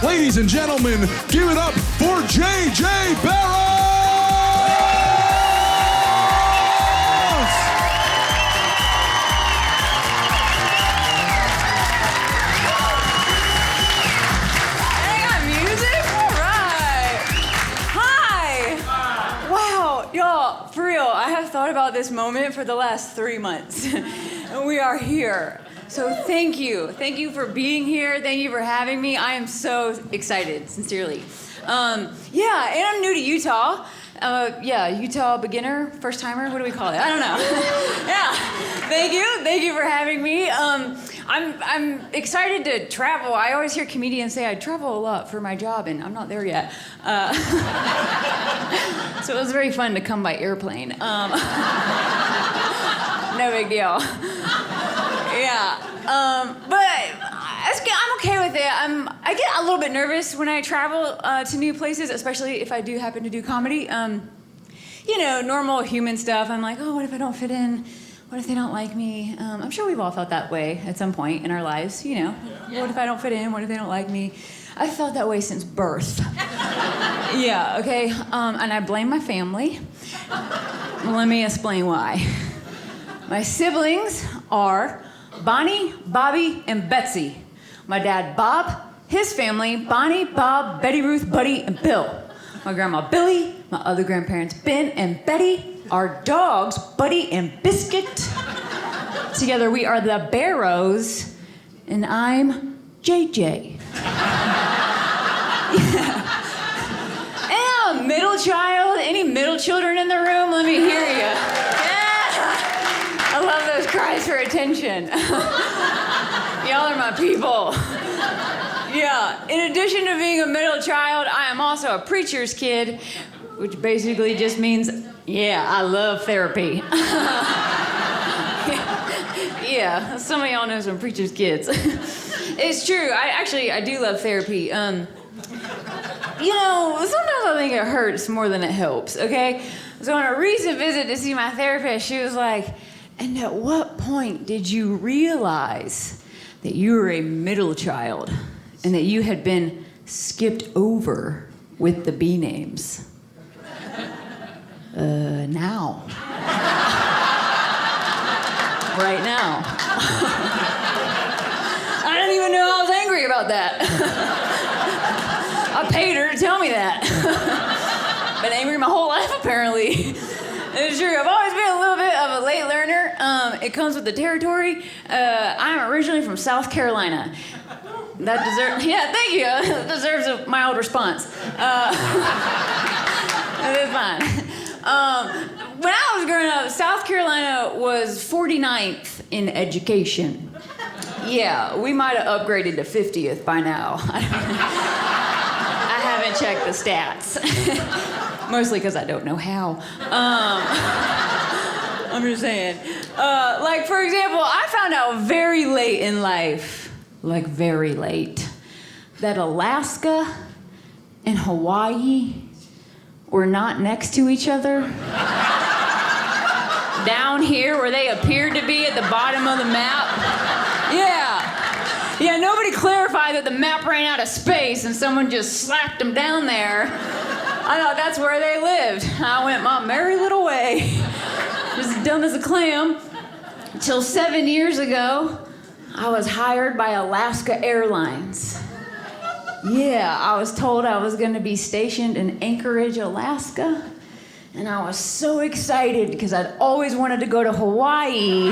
Ladies and gentlemen, give it up for JJ Barrows! Hey, got music? All right. Hi. Wow, y'all, for real, I have thought about this moment for the last 3 months. And we are here. So thank you. Thank you for being here. Thank you for having me. I am so excited, sincerely. Yeah, and I'm new to Utah. Utah beginner, first timer, what do we call it? I don't know. Yeah, thank you for having me. I'm excited to travel. I always hear comedians say I travel a lot for my job, and I'm not there yet. So it was very fun to come by airplane. No big deal. Yeah, but I'm okay with it. I get a little bit nervous when I travel to new places, especially if I do happen to do comedy. Normal human stuff. I'm like, oh, what if I don't fit in? What if they don't like me? I'm sure we've all felt that way at some point in our lives. What if I don't fit in? What if they don't like me? I've felt that way since birth. Yeah, okay, and I blame my family. Let me explain why. My siblings are Bonnie, Bobby, and Betsy. My dad, Bob, his family, Bonnie, Bob, Betty Ruth, Buddy, and Bill. My grandma, Billy, my other grandparents, Ben and Betty, our dogs, Buddy and Biscuit. Together we are the Barrows, and I'm JJ. Yeah. And I'm a middle child. Any middle children in the room? Let me hear you. I love those cries for attention. Y'all are my people. Yeah, in addition to being a middle child, I am also a preacher's kid, which basically just means, yeah, I love therapy. Yeah, some of y'all know some preacher's kids. It's true, I do love therapy. Sometimes I think it hurts more than it helps, okay? So on a recent visit to see my therapist, she was like, and at what point did you realize that you were a middle child and that you had been skipped over with the B names? Now. Right now. I didn't even know I was angry about that. I paid her to tell me that. Been angry my whole life, apparently. It's true. I've always been a little bit of a late learner. It comes with the territory. I'm originally from South Carolina. That deserves, yeah, thank you. That deserves a mild response. It's fine. When I was growing up, South Carolina was 49th in education. Yeah, we might have upgraded to 50th by now. I haven't checked the stats. Mostly because I don't know how. I'm just saying. Like, for example, I found out very late in life, like very late, that Alaska and Hawaii were not next to each other. Down here, where they appeared to be at the bottom of the map. Yeah, nobody clarified that the map ran out of space and someone just slapped them down there. I thought that's where they lived. I went my merry little way, just dumb as a clam, until 7 years ago, I was hired by Alaska Airlines. Yeah, I was told I was gonna be stationed in Anchorage, Alaska, and I was so excited because I'd always wanted to go to Hawaii.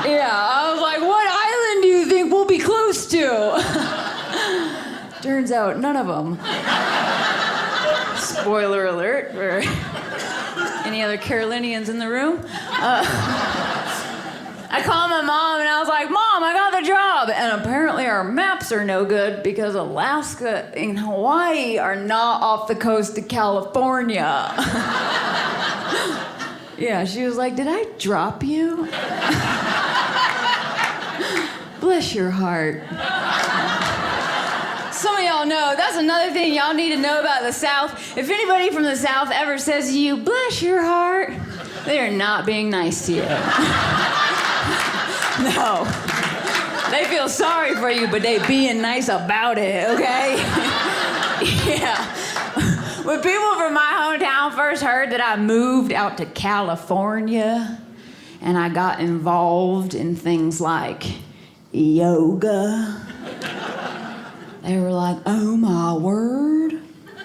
Yeah, I was like, what island do you think we'll be close to? Turns out, none of them. Spoiler alert for any other Carolinians in the room. I called my mom and I was like, Mom, I got the job. And apparently our maps are no good because Alaska and Hawaii are not off the coast of California. Yeah, she was like, did I drop you? Bless your heart. Some of y'all know, that's another thing y'all need to know about the South. If anybody from the South ever says to you, bless your heart, they are not being nice to you. No. They feel sorry for you, but they being nice about it, okay? Yeah. When people from my hometown first heard that I moved out to California and I got involved in things like yoga, they were like, oh my word,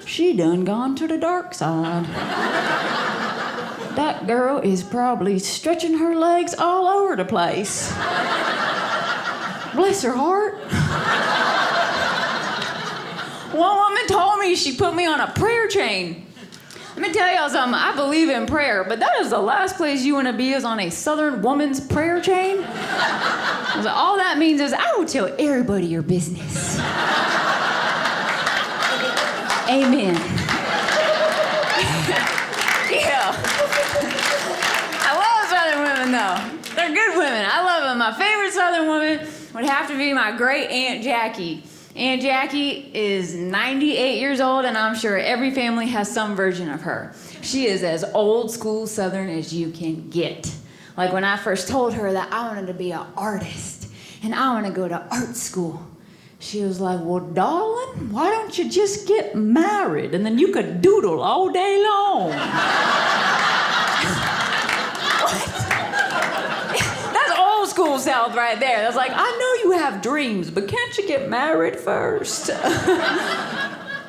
she done gone to the dark side. That girl is probably stretching her legs all over the place. Bless her heart. One woman told me she put me on a prayer chain. Let me tell y'all something. I believe in prayer, but that is the last place you want to be is on a Southern woman's prayer chain. All that means is I will tell everybody your business. Amen. Yeah. I love Southern women, though. They're good women. I love them. My favorite Southern woman would have to be my great Aunt Jackie. Aunt Jackie is 98 years old, and I'm sure every family has some version of her. She is as old school Southern as you can get. Like when I first told her that I wanted to be an artist and I want to go to art school, she was like, well, darling, why don't you just get married and then you could doodle all day long? School South right there. That's like, I know you have dreams, but can't you get married first?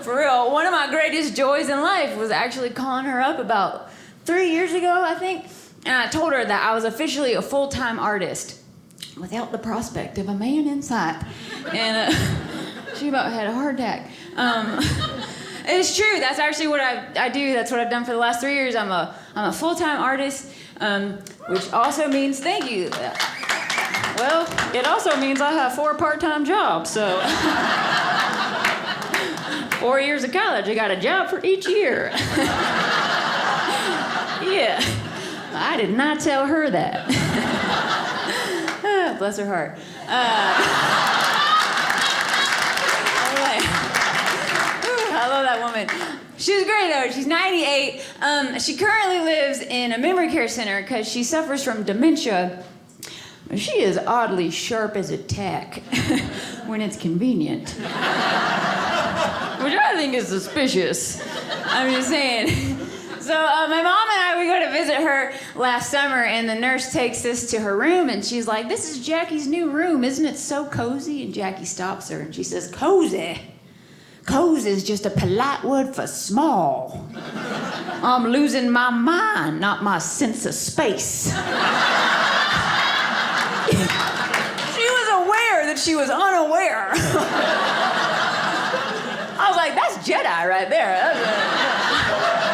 For real, one of my greatest joys in life was actually calling her up about 3 years ago, I think, and I told her that I was officially a full-time artist without the prospect of a man in sight. And she about had a heart attack. It's true. That's actually what I do. That's what I've done for the last 3 years. I'm a full-time artist, which also means thank you. Well, it also means I have 4 part-time jobs, so 4 years of college, I got a job for each year. Yeah, I did not tell her that. Bless her heart. I love that woman. She's great though. She's 98. She currently lives in a memory care center because she suffers from dementia. She is oddly sharp as a tack when it's convenient. Which I think is suspicious. I'm just saying. So my mom and I, we go to visit her last summer, and the nurse takes us to her room, and she's like, this is Jackie's new room. Isn't it so cozy? And Jackie stops her, and she says, cozy? Cozy is just a polite word for small. I'm losing my mind, not my sense of space. She was unaware. I was like, that's Jedi right there.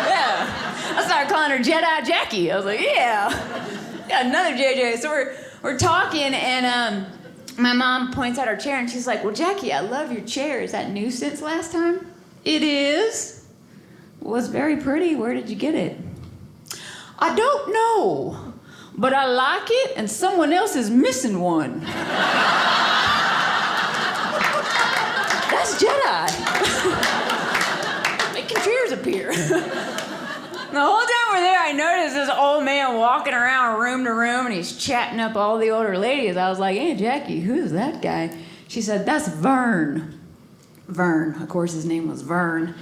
Yeah. I started calling her Jedi Jackie. I was like, yeah. Got another JJ. So we're talking, and my mom points out her chair, and she's like, well, Jackie, I love your chair. Is that new since last time? It is. Well, it's very pretty. Where did you get it? I don't know, but I like it, and someone else is missing one. That's Jedi. Making chairs appear. The whole time we're there, I noticed this old man walking around room to room, and he's chatting up all the older ladies. I was like, hey, Jackie, who's that guy? She said, that's Vern. Vern, of course, his name was Vern.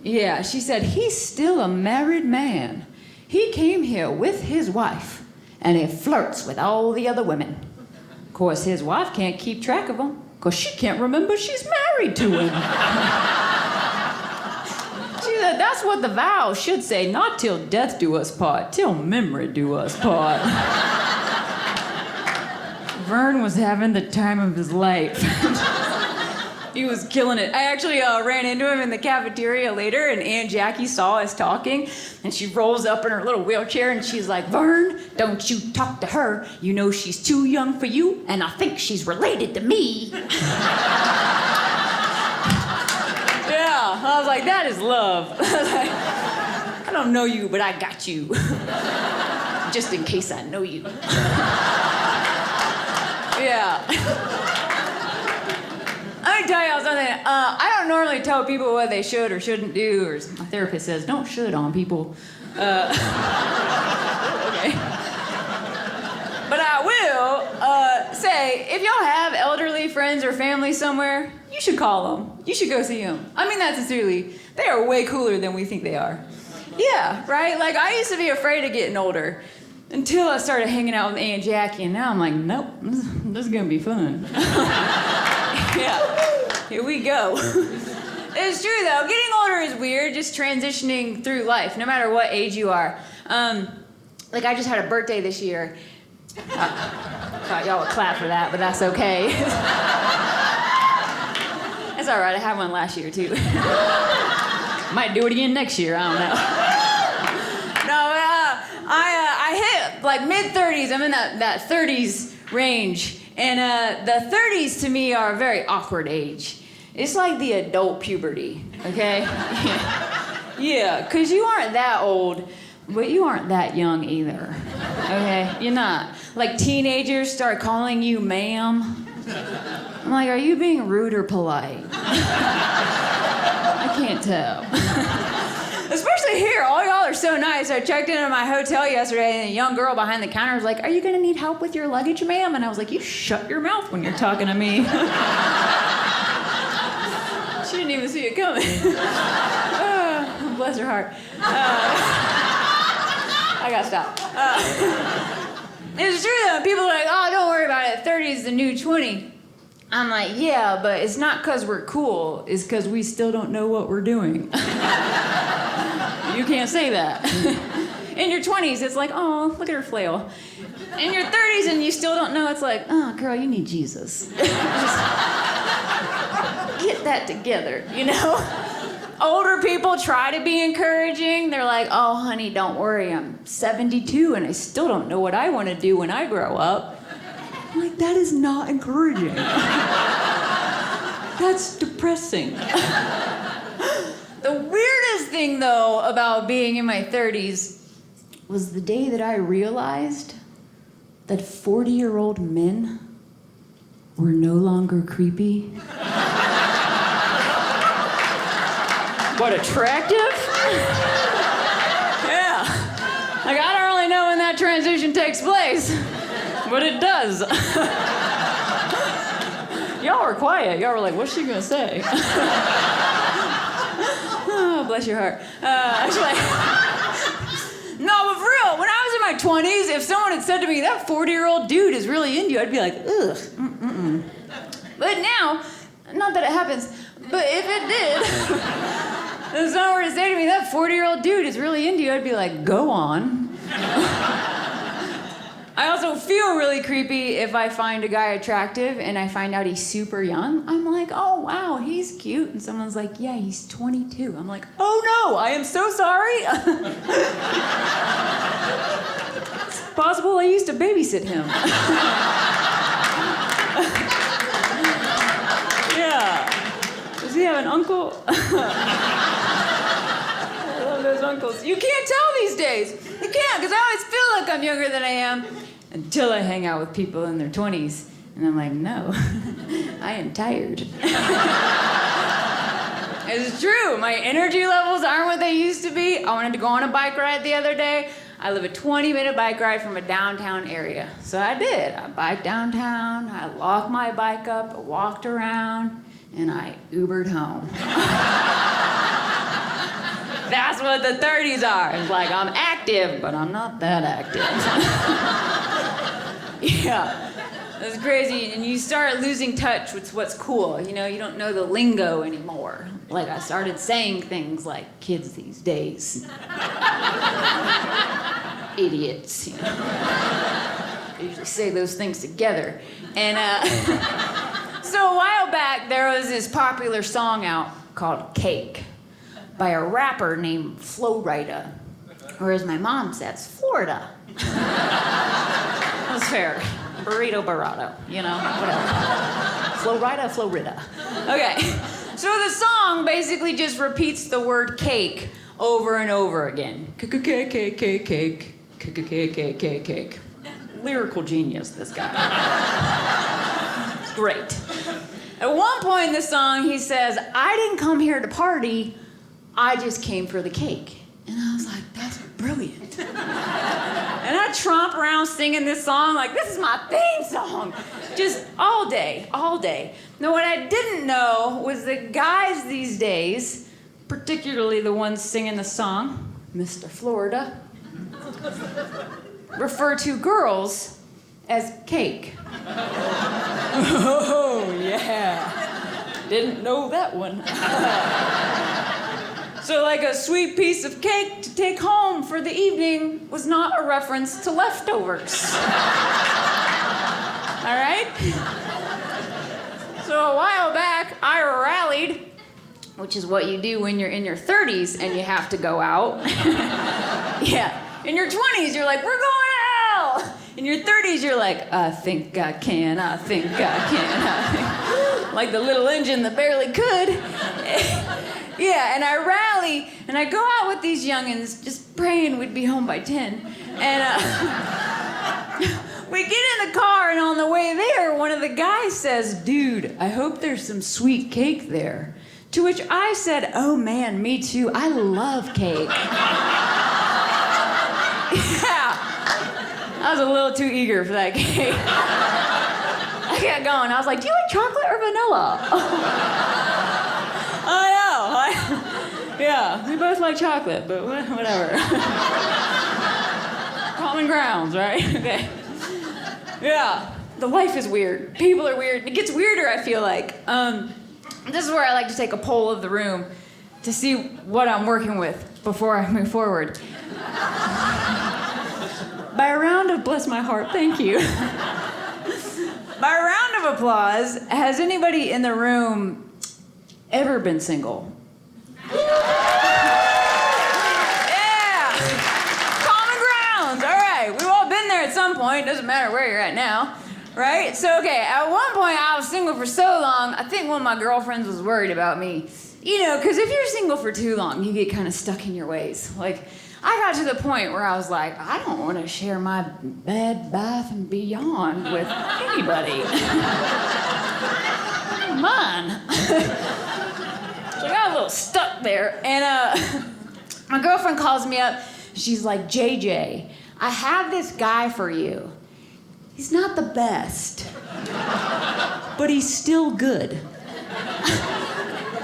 Yeah, she said, he's still a married man. He came here with his wife, and he flirts with all the other women. Of course, his wife can't keep track of him, because she can't remember she's married to him. She said, that's what the vow should say, not till death do us part, till memory do us part. Vern was having the time of his life. He was killing it. I actually ran into him in the cafeteria later, and Aunt Jackie saw us talking, and she rolls up in her little wheelchair, and she's like, Vern, don't you talk to her. You know she's too young for you, and I think she's related to me. Yeah, I was like, that is love. I was like, I don't know you, but I got you. Just in case I know you. Yeah. Let me tell y'all something. I don't normally tell people what they should or shouldn't do, or my therapist says, don't should on people. Okay. But But I will say, if y'all have elderly friends or family somewhere, you should call them. You should go see them. I mean that sincerely. They are way cooler than we think they are. Yeah, right? Like, I used to be afraid of getting older until I started hanging out with Aunt Jackie, and now I'm like, nope, this is gonna be fun. Yeah, here we go. It's true, though. Getting older is weird, just transitioning through life, no matter what age you are. Like, I just had a birthday this year. Thought y'all would clap for that, but that's okay. It's all right, I had one last year, too. Might do it again next year, I don't know. No, I hit, like, mid-30s. I'm in that 30s range. And the 30s, to me, are a very awkward age. It's like the adult puberty, okay? Yeah, because you aren't that old, but you aren't that young either, okay? You're not. Like, teenagers start calling you ma'am. I'm like, are you being rude or polite? I can't tell. Especially here, all y'all are so nice. I checked into my hotel yesterday, and a young girl behind the counter was like, are you gonna need help with your luggage, ma'am? And I was like, you shut your mouth when you're talking to me. She didn't even see it coming. Oh, bless her heart. I gotta stop. It's true though. People are like, oh, don't worry about it. 30 is the new 20. I'm like, yeah, but it's not because we're cool. It's because we still don't know what we're doing. You can't say that. In your 20s, it's like, oh, look at her flail. In your 30s and you still don't know, it's like, oh, girl, you need Jesus. Just get that together, you know? Older people try to be encouraging. They're like, oh, honey, don't worry. I'm 72 and I still don't know what I want to do when I grow up. I'm like, that is not encouraging. That's depressing. The weirdest thing, though, about being in my 30s was the day that I realized that 40-year-old men were no longer creepy. What, attractive? Yeah. Like, I don't really know when that transition takes place, but it does. Y'all were quiet. Y'all were like, what's she gonna say? Oh, bless your heart. No, but for real, when I was in my 20s, if someone had said to me, that 40-year-old dude is really into you, I'd be like, ugh, mm-mm. But now, not that it happens, but if it did, if someone were to say to me, that 40-year-old dude is really into you, I'd be like, go on. I also feel really creepy if I find a guy attractive and I find out he's super young. I'm like, oh, wow, he's cute. And someone's like, yeah, he's 22. I'm like, oh, no, I am so sorry. It's possible I used to babysit him. Yeah. Does he have an uncle? I love those uncles. You can't tell these days. You can't, because I always feel like I'm younger than I am until I hang out with people in their 20s. And I'm like, no, I am tired. It's true. My energy levels aren't what they used to be. I wanted to go on a bike ride the other day. I live a 20-minute bike ride from a downtown area. So I did. I biked downtown. I locked my bike up, I walked around, and I Ubered home. That's what the 30s are. It's like, I'm active, but I'm not that active. Yeah, it's crazy. And you start losing touch with what's cool. You know, you don't know the lingo anymore. Like, I started saying things like kids these days. Idiots, you know. I usually say those things together. And so a while back, there was this popular song out called Cake by a rapper named Flo Rida. Or as my mom says, Florida. That's fair. Burrito Barrado, you know, whatever. Flo Rida, Flo Rida. Okay, so the song basically just repeats the word cake over and over again. Cake, cake, cake, cake, cake, cake, cake, cake, cake, cake. Lyrical genius, this guy. It's great. At one point in the song, he says, I didn't come here to party, I just came for the cake. And I was like, that's brilliant. And And I tromp around singing this song like this is my theme song. Just all day, all day. Now, what I didn't know was that guys these days, particularly the ones singing the song, Mr. Florida, refer to girls as cake. Oh, yeah. Didn't know that one. So like a sweet piece of cake to take home for the evening was not a reference to leftovers. All right? So a while back, I rallied, which is what you do when you're in your 30s and you have to go out. Yeah. In your 20s, you're like, we're going out. In your 30s, you're like, I think I can, I think I can, I think. Like the little engine that barely could. Yeah, and I rally, and I go out with these youngins, just praying we'd be home by 10. And we get in the car, and on the way there, one of the guys says, dude, I hope there's some sweet cake there. To which I said, oh man, me too, I love cake. Yeah, I was a little too eager for that cake. I got going, I was like, do you like chocolate or vanilla? I know. Yeah, we both like chocolate, but whatever. Common grounds, right? Okay. Yeah, the life is weird. People are weird. It gets weirder, I feel like. This is where I like to take a poll of the room to see what I'm working with before I move forward. By a round of bless my heart, thank you. By a round of applause, has anybody in the room ever been single? Yeah! Common grounds, all right. We've all been there at some point, doesn't matter where you're at now, right? So, okay, at one point I was single for so long, I think one of my girlfriends was worried about me. You know, because if you're single for too long, you get kind of stuck in your ways. Like, I got to the point where I was like, I don't want to share my bed, bath, and beyond with anybody. Come on. So I got a little stuck there, and my girlfriend calls me up. She's like, JJ, I have this guy for you. He's not the best, but he's still good.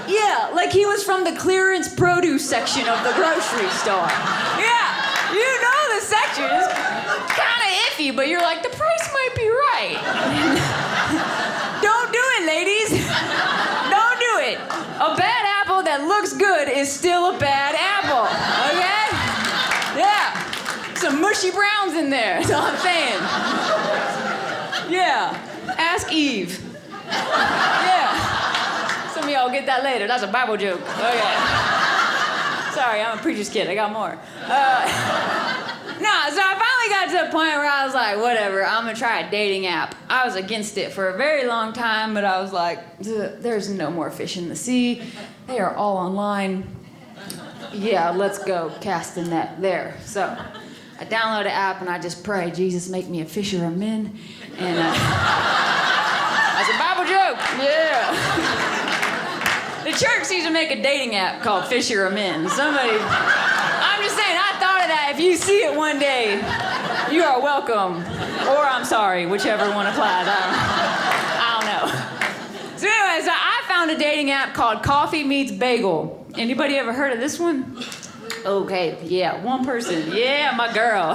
Yeah, like he was from the clearance produce section of the grocery store. Yeah, you know the section is kind of iffy, but you're like, the price might be right. Don't do it, ladies. Don't do it. A bad apple that looks good is still a bad apple, okay? Yeah, some mushy browns in there, that's all I'm saying. Yeah, ask Eve. Yeah. Some of y'all get that later. That's a Bible joke. Okay. Sorry, I'm a preacher's kid. I got more. No, so I finally got to the point where I was like, whatever, I'm gonna try a dating app. I was against it for a very long time, but I was like, there's no more fish in the sea. They are all online. Yeah, let's go cast the net there. So I download an app and I just pray, Jesus, make me a fisher of men. And that's a Bible joke. Yeah. The church needs to make a dating app called Fisher of Men. Somebody, I'm just saying, I thought of that. If you see it one day, you are welcome. Or I'm sorry, whichever one applies. I don't know. So anyway, so I found a dating app called Coffee Meets Bagel. Anybody ever heard of this one? Okay, yeah, one person. Yeah, my girl.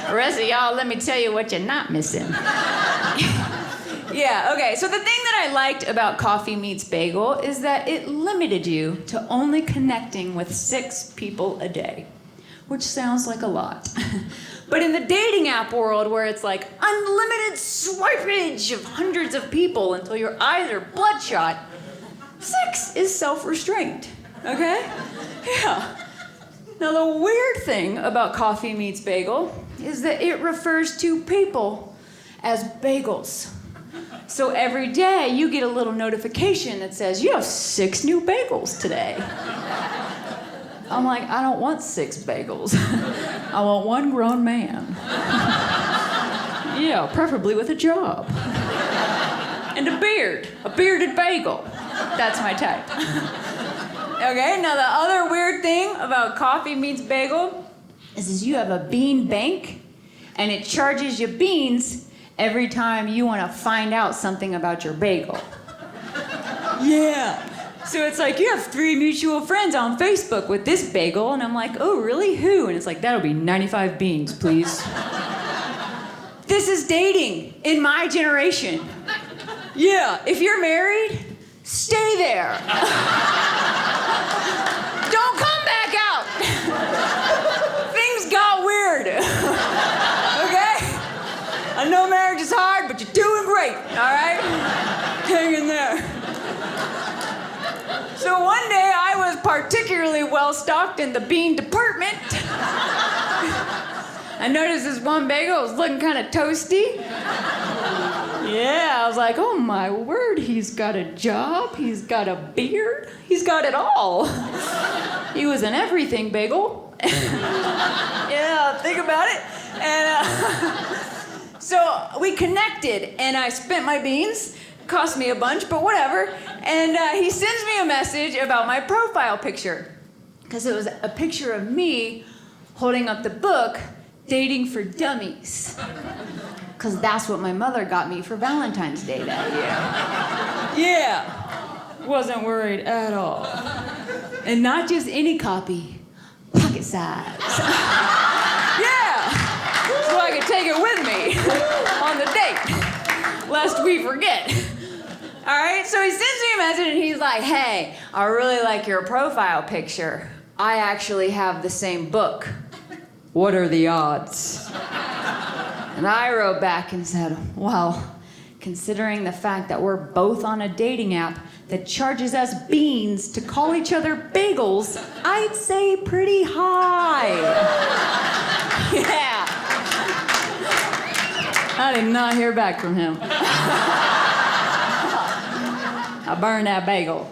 The rest of y'all, let me tell you what you're not missing. Yeah, okay, so the thing that I liked about Coffee Meets Bagel is that it limited you to only connecting with 6 people a day, which sounds like a lot. But in the dating app world where it's like unlimited swipage of hundreds of people until your eyes are bloodshot, 6 is self-restraint, okay? Yeah. Now the weird thing about Coffee Meets Bagel is that it refers to people as bagels. So every day you get a little notification that says, you have 6 new bagels today. I'm like, I don't want 6 bagels. I want one grown man. Yeah, preferably with a job. And a bearded bagel. That's my type. Okay, now the other weird thing about Coffee Meets Bagel is you have a bean bank and it charges you beans every time you want to find out something about your bagel. Yeah. So it's like, you have 3 mutual friends on Facebook with this bagel, and I'm like, oh, really? Who? And it's like, that'll be 95 beans, please. This is dating in my generation. Yeah, if you're married, stay there. Don't come back out. Things got weird. Okay? I know marriage is hard, but you're doing great, all right? Hang in there. So one day I was particularly well-stocked in the bean department. I noticed this one bagel was looking kind of toasty. Yeah, I was like, oh my word, he's got a job, he's got a beard, he's got it all. He was an everything bagel. Yeah, think about it. And so we connected, and I spent my beans. Cost me a bunch, but whatever. And he sends me a message about my profile picture, because it was a picture of me holding up the book, Dating for Dummies. Because that's what my mother got me for Valentine's Day that year. Yeah, wasn't worried at all. And not just any copy, pocket size. Yeah, so I could take it with me on the date, lest we forget. All right, so he sends me a message and he's like, hey, I really like your profile picture. I actually have the same book. What are the odds? And I wrote back and said, well, considering the fact that we're both on a dating app that charges us beans to call each other bagels, I'd say pretty high. Yeah. I did not hear back from him. I burned that bagel.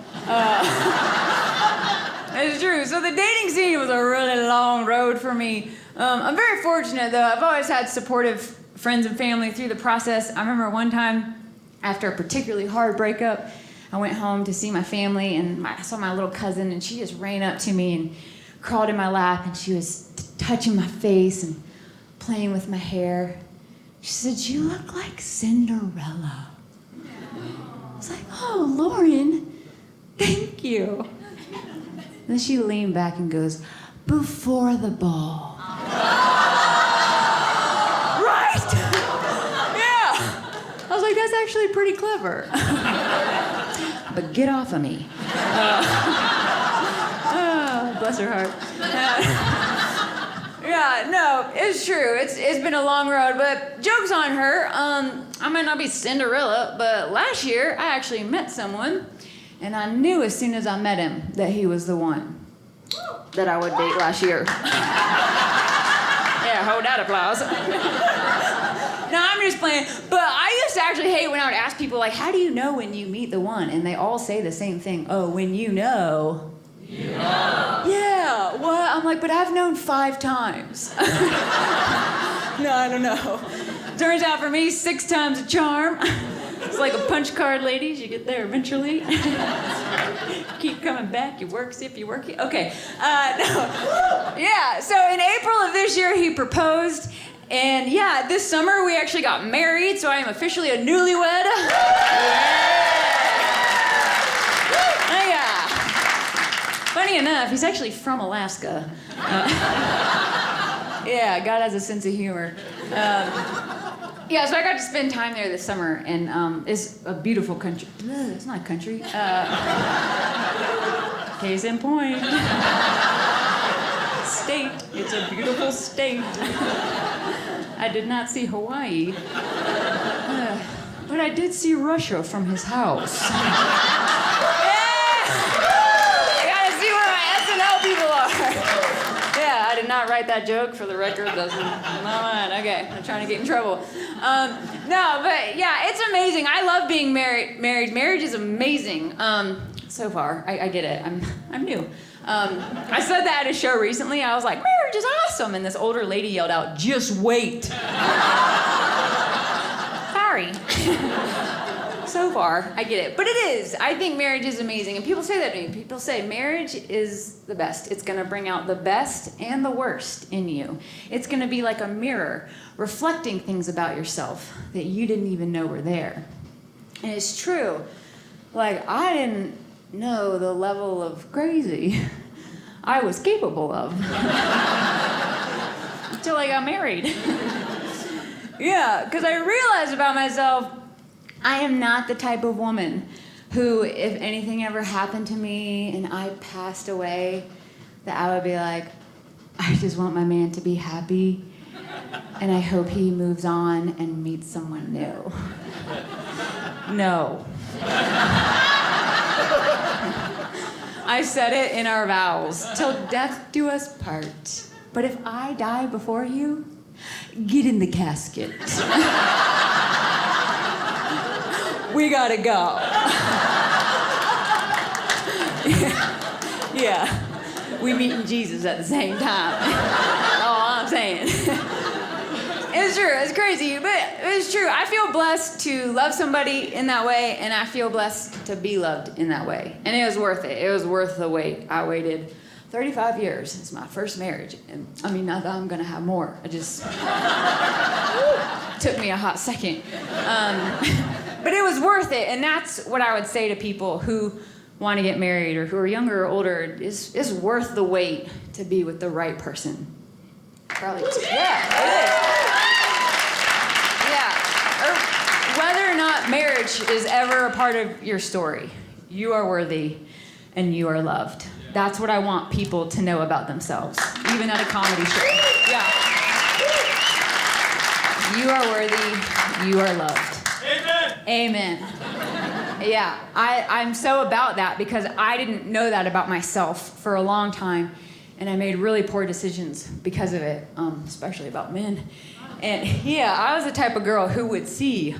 It's true. So the dating scene was a really long road for me. I'm very fortunate, though. I've always had supportive friends and family through the process. I remember one time, after a particularly hard breakup, I went home to see my family, and I saw my little cousin, and she just ran up to me and crawled in my lap, and she was touching my face and playing with my hair. She said, you look like Cinderella. I was like, oh, Lauren, thank you. And then she leaned back and goes, before the ball. Right? Yeah. I was like, that's actually pretty clever. But get off of me. Oh, bless her heart. Yeah, no, it's true. It's been a long road, but joke's on her. I might not be Cinderella, but last year I actually met someone, and I knew as soon as I met him that he was the one that I would date last year. Yeah, hold that applause. No, I'm just playing. But I used to actually hate when I would ask people, like, how do you know when you meet the one? And they all say the same thing. Oh, when you know. You know. Yeah, what? I'm like, but I've known 5 times. No, I don't know. Turns out for me, 6 times a charm. It's like a punch card, ladies. You get there eventually. Keep coming back. You work, see if you work. Okay. No. Yeah, so in April of this year, he proposed. And yeah, this summer, we actually got married, so I am officially a newlywed. Yeah. Funny enough, he's actually from Alaska. Yeah, God has a sense of humor. Yeah, so I got to spend time there this summer, and it's a beautiful country. It's not a country. Case in point. State. It's a beautiful state. I did not see Hawaii. But I did see Russia from his house. Yeah, I did not write that joke, for the record. That's not mine. Okay, I'm trying to get in trouble. No, but yeah, it's amazing. I love being married. Marriage is amazing. So far, I get it. I'm new. I said that at a show recently. I was like, marriage is awesome, and this older lady yelled out, "Just wait." Sorry. So far, I get it. But it is. I think marriage is amazing. And people say that to me. People say marriage is the best. It's going to bring out the best and the worst in you. It's going to be like a mirror reflecting things about yourself that you didn't even know were there. And it's true. Like, I didn't know the level of crazy I was capable of until I got married. Yeah, because I realized about myself, I am not the type of woman who, if anything ever happened to me and I passed away, that I would be like, I just want my man to be happy, and I hope he moves on and meets someone new. No. I said it in our vows, till death do us part. But if I die before you, get in the casket. We gotta go. Yeah. We meeting Jesus at the same time. All I'm saying. It's true, it's crazy, but it's true. I feel blessed to love somebody in that way, and I feel blessed to be loved in that way. And it was worth it. It was worth the wait. I waited 35 years. It's my first marriage. And I mean, not that I'm gonna have more. I just took me a hot second. But it was worth it, and that's what I would say to people who want to get married or who are younger or older. It's worth the wait to be with the right person. Probably. Yeah, it is. Yeah. Or whether or not marriage is ever a part of your story, you are worthy and you are loved. That's what I want people to know about themselves, even at a comedy show. Yeah. You are worthy, you are loved. Amen. Amen. Yeah, I'm so about that because I didn't know that about myself for a long time, and I made really poor decisions because of it, especially about men. And yeah, I was the type of girl who would see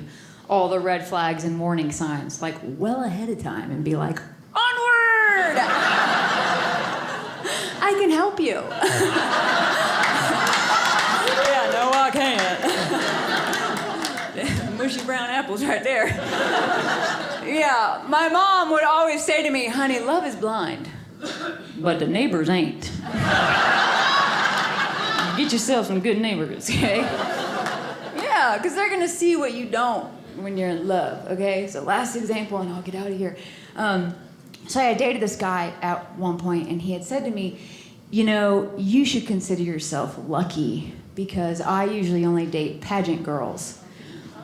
all the red flags and warning signs like well ahead of time and be like, onward! I can help you. Yeah, no, I can't. Mushy brown apples right there. Yeah, my mom would always say to me, honey, love is blind, but the neighbors ain't. Get yourself some good neighbors, okay? Yeah, because they're going to see what you don't when you're in love, okay? So last example, and I'll get out of here. So I dated this guy at one point, and he had said to me, you know, you should consider yourself lucky because I usually only date pageant girls,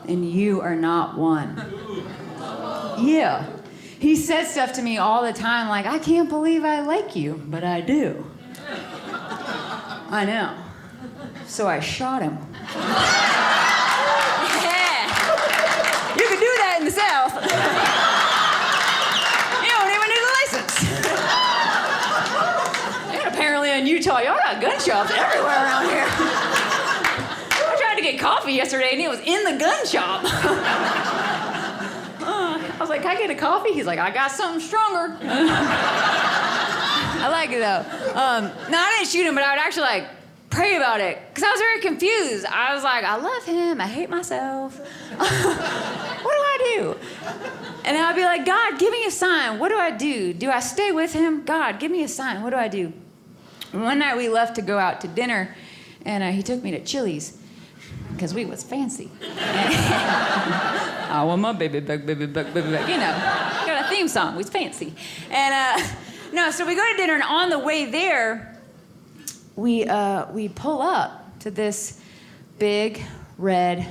and you are not one. Yeah. He said stuff to me all the time like, I can't believe I like you, but I do. I know. So I shot him. Yeah. You could do that in the South. You don't even need a license. And apparently in Utah, y'all got gun shops everywhere around here. I tried to get coffee yesterday and it was in the gun shop. I was like, can I get a coffee? He's like, I got something stronger. I like it though. No, I didn't shoot him, but I would actually like pray about it because I was very confused. I was like, I love him. I hate myself. What do I do? And I'd be like, God, give me a sign. What do I do? Do I stay with him? God, give me a sign. What do I do? And one night we left to go out to dinner, and he took me to Chili's because we was fancy. I want my baby back, baby back, baby back. You know, got a theme song. We was fancy. And no, so we go to dinner, and on the way there, we pull up to this big red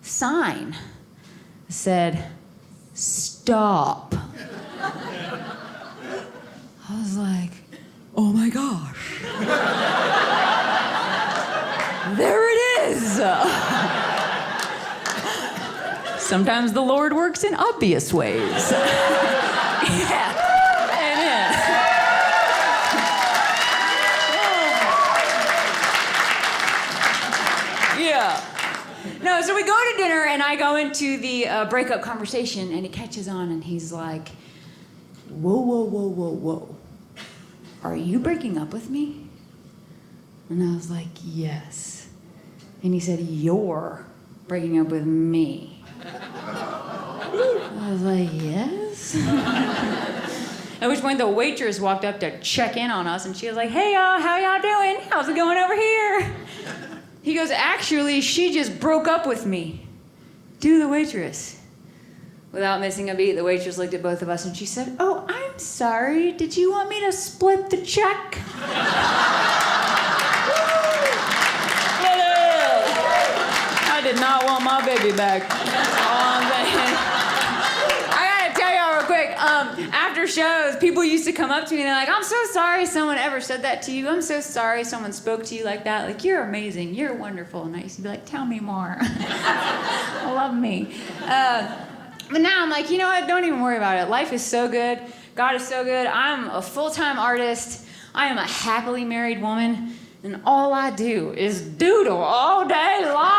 sign that said, "Stop." I was like, oh my gosh. There it is. Sometimes the Lord works in obvious ways. Yeah. Amen. Yeah. No, so we go to dinner and I go into the breakup conversation and he catches on and he's like, whoa, whoa, whoa, whoa, whoa. Are you breaking up with me? And I was like, yes. And he said, you're breaking up with me. I I was like, yes. At which point the waitress walked up to check in on us, and she was like, hey y'all, how y'all doing? How's it going over here? He goes, actually, she just broke up with me. To the waitress. Without missing a beat, the waitress looked at both of us and she said, oh, I'm sorry. Did you want me to split the check? I did not want my baby back. All I'm saying. I gotta tell y'all real quick, after shows, people used to come up to me and they're like, I'm so sorry someone ever said that to you. I'm so sorry someone spoke to you like that. Like, you're amazing. You're wonderful. And I used to be like, tell me more. Love me. But now I'm like, you know what? Don't even worry about it. Life is so good. God is so good. I'm a full-time artist. I am a happily married woman. And all I do is doodle all day long.